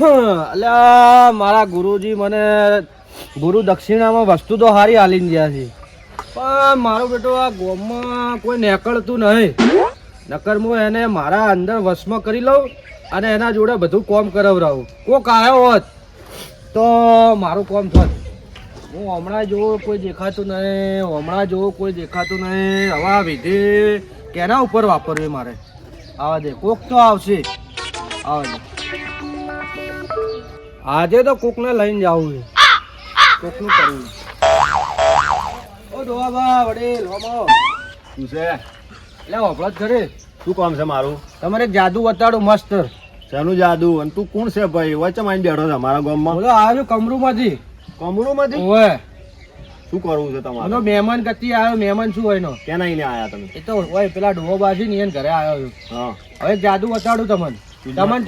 અલ્યા મારા ગુરુજી મને ગુરુ દક્ષિણામાં વસ્તુ તો સારી હાલીને ગયા છે, પણ મારો બેટો આ ગોમમાં કોઈ નીકળતું નહીં. નકર હું એને મારા અંદર વશમાં કરી લઉં અને એના જોડે બધું કોમ કરાવરાવું. કોક આવ્યો હોત તો મારું કોમ થોત. હું હમણાં જોવો કોઈ દેખાતું નહીં. હવે આ વિધિ કેના ઉપર વાપરવી મારે? આવા દે, કોક તો આવશે. આવા દે, આજે તો કોકને લઈને જવું છે. કોકનું કરવું. ઓ દોવાબા વડીલ હોમો શું છે? એટલે હોભળો જ ખરી. શું કામ છે મારું? તમારે એક જાદુ બતાડું મસ્ત. શેનું જાદુ? અને તું કોણ છે ભાઈ? વચ્ચે મારી બેઠો છે મારા ગામમાં. બોલો આવ્યો કમરૂમાંથી. કમરૂમાંથી? ઓય શું કરવું છે તમારે? એનો મહેમાન કતી આવ્યો. મહેમાન શું હોય નો? કેના આઈને આયા તમે? એ તો હોય પેલા ડોહો બાજી ને એને ઘરે આવ્યો છું. હા, હવે એક જાદુ બતાડું તમને.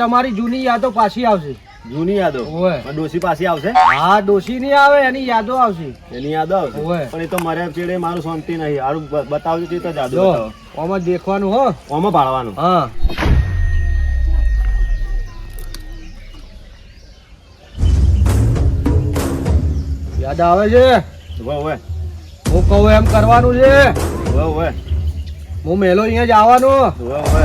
તમારી જૂની યાદો પાછી આવશે. જૂની યાદો? ઓય ડોસી પાછી આવશે? હા, ડોસી નહીં આવે, એની યાદો આવશે. એની યાદો આવશે? ઓય પણ એ તો મારે ચેડે મારું શાંતિ નહીં. હારું બતાવજો તે તો જાદુ જો બતાવો. આમાં દેખવાનું હો. ઓમાં ભાળવાનું? હા, યાદ આવે છે? ઓવે ઓવે હું કહું એમ કરવાનું છે. ઓવે ઓવે હું મેલો અહીંયા જ આવવાનો. ઓવે ઓવે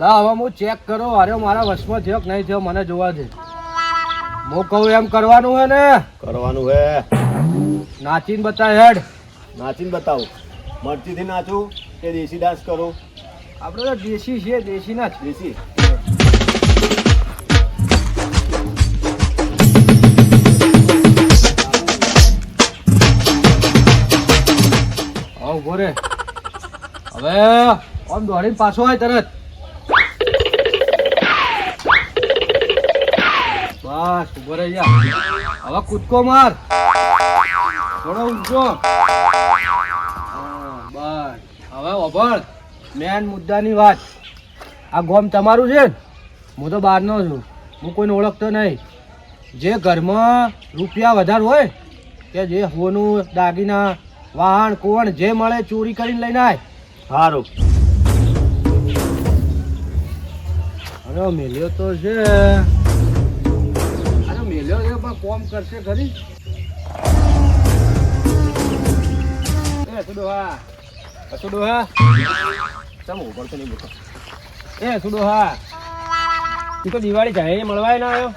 લા હવે હું ચેક કરો. અરે મારા વશમાં થયો કે નહીં થયો મને જોવા દે. હું કહું એમ કરવાનું હે ને? કરવાનું હે. નાચીને બતાય હેડ. નાચીને બતાવો. મરચીથી નાચું કે દેશી ડાન્સ કરું? આપણે તો દેશી છે, દેશી ના જ. દેશી. ઉભો રે. હવે આમ દોડીને પાછો હોય તરત. બસ ઉભો રહી જા. હવે કૂદકો માર. થોડો ઊંચો. બસ હવે ઓભળ. મેન મુદ્દાની વાત. આ ગોમ તમારું છે ને? હું તો બહારનો છું. હું કોઈને ઓળખતો નહીં. જે ઘરમાં રૂપિયા વધારે હોય કે જે હોનું દાગીના વાહન કોણ જે મળે ચોરી કરીને લઈને આય. સારું. અરે મેલ્યો તો છે. અરે મેલ્યો છે પણ કોમ કરશે ખરી? એ સુડોહા, સુડોહા ચમ ઉપર તો નહીં બેઠો. એ સુડોહા, તું તો દિવાળી જાય મળવાય ના આવ્યો?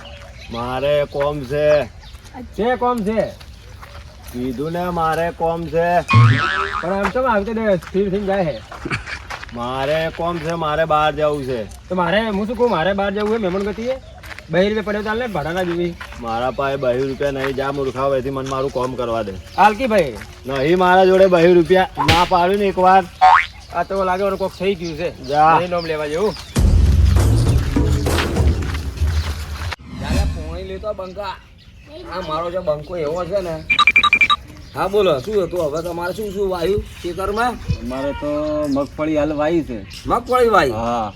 મારે કોમ છે. છે કોમ છે? કીધું ને મારે કોમ છે. પણ આમ તો આવી રીતે સ્થિર થઈને જાય છે. મારે કોમ છે. મારે બહાર જવું છે. તો મારે હું શું કહું? મારે બહાર જવું છે મહેમાન ગતિએ. 2 રૂપિયા પડ્યો ચાલે ભાડાના જેવી. મારા પાસે 2 રૂપિયા નહીં. જા મૂર્ખા હોય મને મારું કોમ કરવા દે. હાલકી ભાઈ નહીં મારા જોડે 2 રૂપિયા. ના પાડ્યું ને એકવાર. આ તો લાગે કોક થઈ ગયું છે. જા. નહીં નોમ લેવા જેવું. પોણી લેતો બંકા. આ મારો જે બંકો એવો છે ને. હા બોલો શું હતું? હવે તમારે શું શું વાયુ ખેતરમાં? અમારે તો મગફળી હાલ વાવી છે. મગફળી વાય? હા.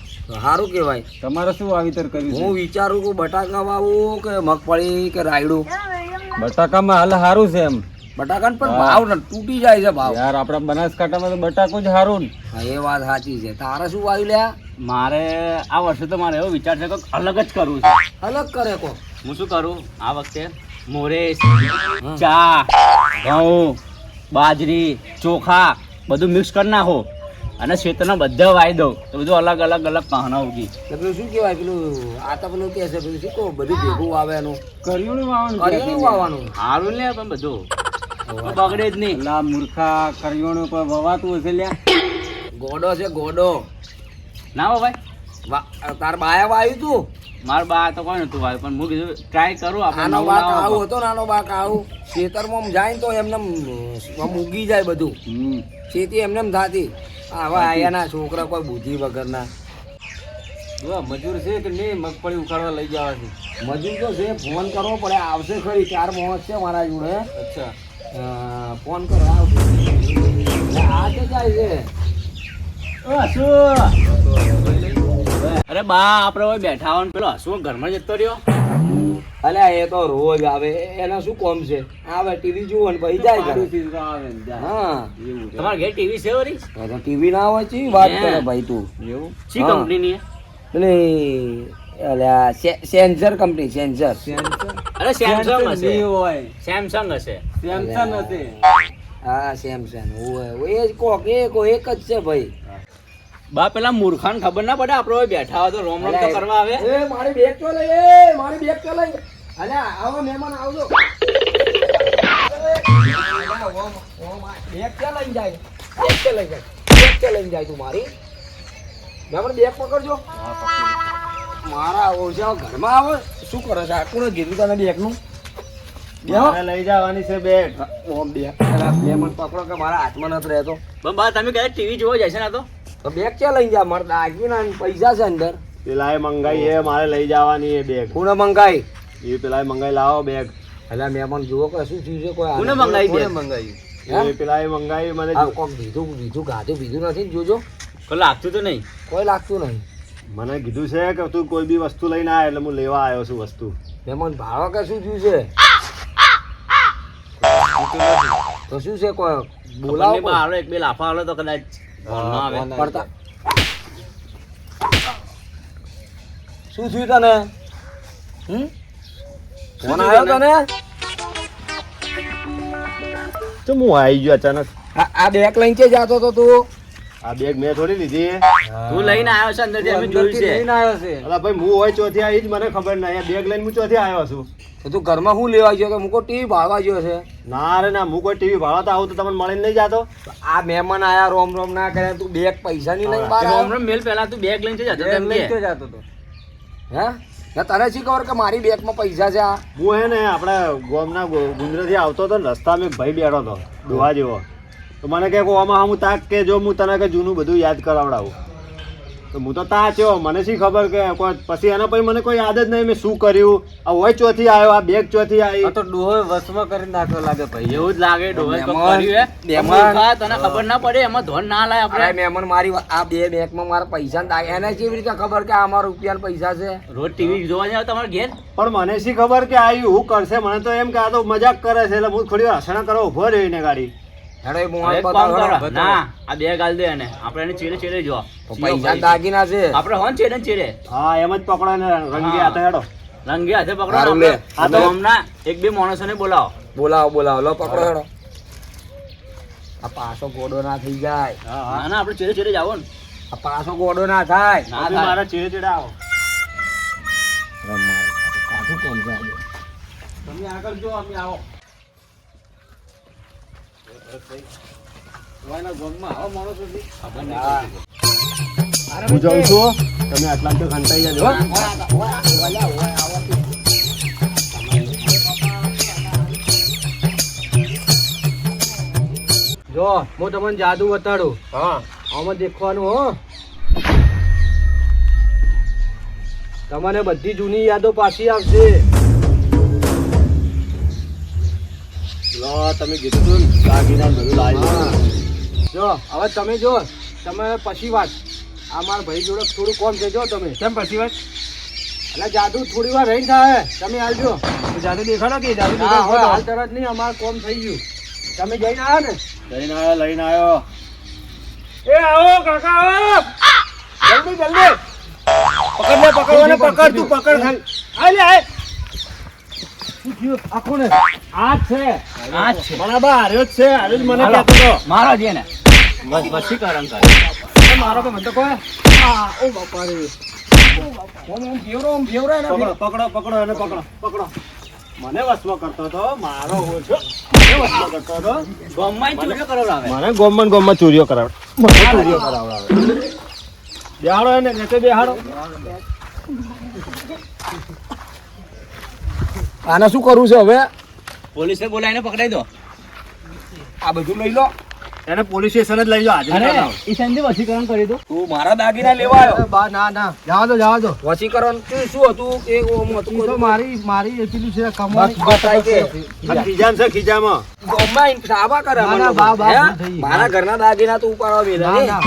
સારું કેવાય. તમારે શું વાવેતર કર્યું હું વિચારું કે બટાકા વાવું કે મગફળી કે રાયડું. બટાકામાં હાલ સારું છે એમ. બટાકા પણ ભાવ ને તૂટી જાય છે ભાવ. યાર આપણા બનાસકાંઠામાં તો બટાકો જ સારું ને. હા એ વાત સાચી છે. તારે શું વાયુ લ્યા? મારે આ વર્ષે તો મારે એવો વિચાર છે કે અલગ જ કરવું છે. અલગ કરે કો. હું શું કરું આ વખતે? મોરેશ, ચા, ઘઉં, બાજરી, ચોખા બધું મિક્સ કરી નાખો અને ખેતરના બધા વાવી દઉં તો બધું અલગ અલગ અલગ પાહના ઉગી. પેલું શું કહેવાય? પેલું આ તો પેલું કે છે પેલું શું કહો બધું ભેગું આવે એનું. કર્યું વાવવાનું વાવવાનું સારું લે પણ બધું બગડે જ નહીં. લા મૂર્ખા કરિયોણું કોઈ વવાતું હશે લ્યા. ગોડો છે ગોડો. ના ભાઈ તાર બાયા વાવ્યું તું? મારા બા તો કોઈ નતું વાવ્યું પણ હું કીધું ટ્રાય કરું. નાનો બા કાળું હતો. નાનો બા કાળું ખેતરમાં જાય ને તો એમને ઉગી જાય બધું. ખેતી એમને થતી. હવે આયાના છોકરા કોઈ બુદ્ધિ વગરના. મજૂર છે કે નહીં મગફળી ઉખાડવા લઈ જવા છે? મજૂર તો છે. ફોન કરવો પડે. આવશે ખરી. 4 માણસ છે મારા જોડે. અચ્છા. ફોન કરો આવશે. આ તો જાય છે. અરે બા આપડે બેઠા હોય પેલો હસવો ઘરમાં જતો રહ્યો. અલ્યા એ તો રોજ આવે એના શું કોમ છે આવે ટીવી જુઓ ને પછી જાય ઘરે. હા તમારા ઘેર ટીવી છે વળી? ટીવી ના હોય ચી વાત હે. કરે ભાઈ તું એવું શી હા. કંપનીની છે? પેલી અલ્યા સેન્સર કંપની સેન્સર અરે સેમસંગ હશે. સેમસંગ હશે. હા સેમસંગ ઓય એ જ કોક એક જ છે ભાઈ. બા પેલા મૂર્ખાને ખબર ના પડે આપણે ઓય બેઠા હોય તો રોમ રોમ તો કરવા આવે. એ મારી બેગ તો લઈ એ મારી બેગ તો લઈ અલ્યા આવો મહેમાન આવજો બેગ ક્યાં લઈને જાય બેગ ક્યાં લઈને જાય બેગ ક્યાં લઈને જાય તું મારી મહેમાન બેગ પકડજો મારા ઓછા ઘરમાં આવો શું કરે છે આટલું કીધું તને બેગનું મારે લઈ જવાની છે બેગ. ઓમ બેગ મહેમાન પકડો કે મારા હાથમાં નથી રહેતો પણ બા તમે કદાચ ટીવી જોવા જશે ને તો તો બેગ ક્યાં લઈને જા મારે દાગીના ને પૈસા છે અંદર પેલા એ મંગાઈ એ મારે લઈ જવાની એ બેગ. કોને મંગાઈ એ પેલા મંગાઈ લાવો બેગ. અલ્યા મહેમાન જુઓ કે શું થયું છે કોઈ કોને મંગાઈ બેગ? એ પેલા એ મંગાઈ મને આ કોક બીજું ગાધું બીજું નથી ને જોજો કોઈ લાગતું તો નહીં. કોઈ લાગતું નહીં મને કીધું છે કે તું કોઈ બી વસ્તુ લઈને આય એટલે હું લેવા આવ્યો છું વસ્તુ. મહેમાન ભાડો કે શું થયું છે તો શું છે કોઈ બોલાવો આપણને બા હાલો એક બે લાફા હાલો તો કદાચ ધ્યાનમાં આવે. પડતા શું થયું તને ફોન આવ્યો તને તો હું આવી ગયો અચાનક. આ બેગ લઈને કે જાતો તો તું આ બેગ મેં થોડી લીધી. તું લઈને આવ્યો છે અંદરથી અમે જોયું છે. લઈને આવ્યો છે અલા ભાઈ હું હોય ચોથી આવી જ મને ખબર નહીં. બેગ લઈને હું ચોથી આવ્યો છું. તો તું ઘરમાં શું લેવા ગયો કે મૂકો ટીવી ભાળવા ગયો છે ના રે ના, હું કોઈ ટીવી ભાડો તો આવું તો તમને મળીને નહીં જાતો. તો આ મહેમાન આયા રોમ રોમ ના કરે તું બેગ પૈસા ની લઈને બહાર આવ્યો? રોમ રોમ મેલ પહેલા તું બેગ લઈને જતો હતો એમ કે. હે ને તને શી ખબર કે મારી બેગમાં પૈસા છે આ હું હે ને આપણા ગામના ગુંદરેથી આવતો હતો ને રસ્તામાં એક ભાઈ બેઠો હતો ડોહા જેવો. તો મને કહે કે આમાં હું તાક કે જો હું તને કે જૂનું બધું યાદ કરાવડાવું. તો હું તો તાચ્યો, મને શી ખબર કે કોઈ પછી એના પછી મને કોઈ યાદ જ નહીં મેં શું કર્યું. આ હોય ચોથી આવ્યો, આ બેગ ચોથી આવી. તો ડોહો વસમાં કરી નાખ્યો લાગે ભાઈ એવું જ લાગે ડોહે કોક મહેમાન- કર્યું હે. મહેમાન- મૂર્ખા, તને ખબર ના પડે એમાં ધોન ના લાય અરે આપણે. મહેમાન મારી આ બે બેગમાં મારા પૈસા ને દાગ- એને કેવી રીતે ખબર કે આ મારા રૂપિયાના પૈસા છે રોજ ટીવી જોવા જાવ તમારા ઘેર. પણ મને શી ખબર કે આ હું કરશે. મને તો એમ કે આ તો મજાક કરે છે એટલે હું થોડી વાર હસણા કરવા ઉભો રહ્યો એને ગાડી. હેડો એ એક મોહન કામ બતાવો, કરો. હેડો. ના આ બે ગાલ દે એને આપણે એને ચેડે ચેડે જો તો પૈસા દાગીના છે આપણે હોન ચેડે ને ચેડે હા એમ જ પકડો ને રંગી હાથે હેડો. રંગે હાથે પકડો હારું ને લે. આપણે. આ તો હમણાં એક બે માણસોને બોલાવો. બોલાવો લો પકડો હેડો આ પાછો ગોડો ના થઈ જાય ના ના આપણે ચેડે ચેડે જાવો ને. આ પાછો ગોડો ના થાય ના તમે થાય. મારા ચેડે ચેડે આવો. કાઠું કોમ છે આજે? તમે આગળ જો અમે આવો. ખબર નહીં હા. પડતી. હું જાઉં છું, તમે આટલા તો ખંતાઈ જજો હો. જો હું તમને જાદુ બતાડું હા આમાં દેખવાનું હો તમને બધી જૂની યાદો પાછી આવશે લો તમે કીધું તું ને, દાગીના ને બધું લાવી હા. દીધું. જો હવે તમે જો તમે પછી વાત આ મારા ભાઈ જોડે થોડું કોમ છે જો તમે કેમ પછી વાત? એટલે જાદુ થોડી વાર રહીને થાય તમે આવજો જાદુ દેખાડો કે જાદુ હા, હવે હાલ દેખાડો. તરત નહીં અમારું કોમ થઈ ગયું તમે જઈને આવ્યા ને લઈને આવ્યો. એ આવો કાકા આવો જલ્દી જલ્દી પકડ લે, પકડવાને પકડ, તું પકડ ખાલી. આય લે આય શું થયું આખો ને આ જ છે. મને બા હાર્યો જ છે, હાર્યો જ મને હાલો. કહેતો હતો. મારો જ એને વશીકરણ કરે. એ મારો તો મને તો કોઈ ઓ બાપા રે ઓમ ફેવરો એને પકડો એને પકડો. મને વસમાં કરતો હતો, મારો ઓછો મને વસમાં કરતો હતો. ગામમાં ય ચોરીઓ કરાવડાવે. મને ગોમમાં ચોરીઓ કરાવડાવે. મને ચોરીઓ કરાવડાવે. બેહાડો એને, નીચે બેહાડો. આને શું કરવું છે હવે પોલીસને બોલાવીને પકડાઈ દો. આ બધું લઈ લો એને પોલીસ સ્ટેશન જ લઈ જાઓ, હાજરી અરે કરાવો. ઈશાનથી વશીકરણ કરી દો. તું મારા દાગીના લેવા આવ્યો બા ના જવા દો વશીકરણ શું હતું કે ઓમ હતું બધું? મારી એટલી છે બસ કમાણી બતાય કે આ ખીજામ છે, ખીજામાં. ગોમમાં સાબા કરે ના, મને ના, બા, હે? ભૂલ થઈ. મારા ઘરના દાગીના તું ઉપાડવા બેઠા ના ને? ના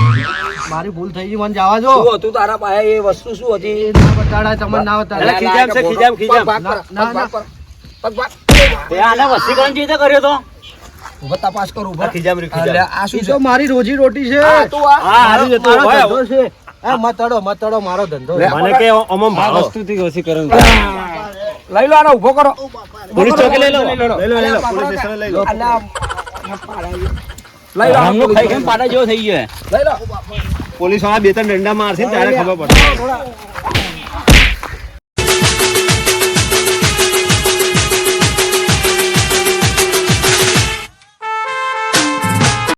મારી ભૂલ થઈ ગઈ, મને જવા દો. શું હતું તારા પાસે એ વસ્તુ શું હતી એ ના બતાડાય, તમને ના બતાડાય. એટલે ખીજામ છે, ખીજામ, ખીજામ. પગ ભાગ ના, ના, પર, પગ ભાગ. તે આને વસીકરણ જે રીતે કર્યો તો ઊભો તપાસ કર ઊભો. આ ખીજામ રી, ખીજામ. અલ્યા, આ ઈ શું તો છે મારી રોજી રોટી છે. આ તું આ હા, હારું જ હતું. મારો હોય, ધંધો છે. મત તડો, મારો ધંધો છે. મને કે ઓમમ ભાવો. લઈ લો આને ઊભો કરો પોલીસ ચોકી લઈ લો. લઈ લો. લઈ લો, લઈ લો. પોલીસ સ્ટેશન લઈ લો. અલ્યા, લઈ લો આમનો ખાઈ ખાઈને પાડા જેવો થઈ ગયો લઈ લો પોલીસ વાળા બે ત્રણ દંડા મારશે ને ત્યારે ખબર પડશે.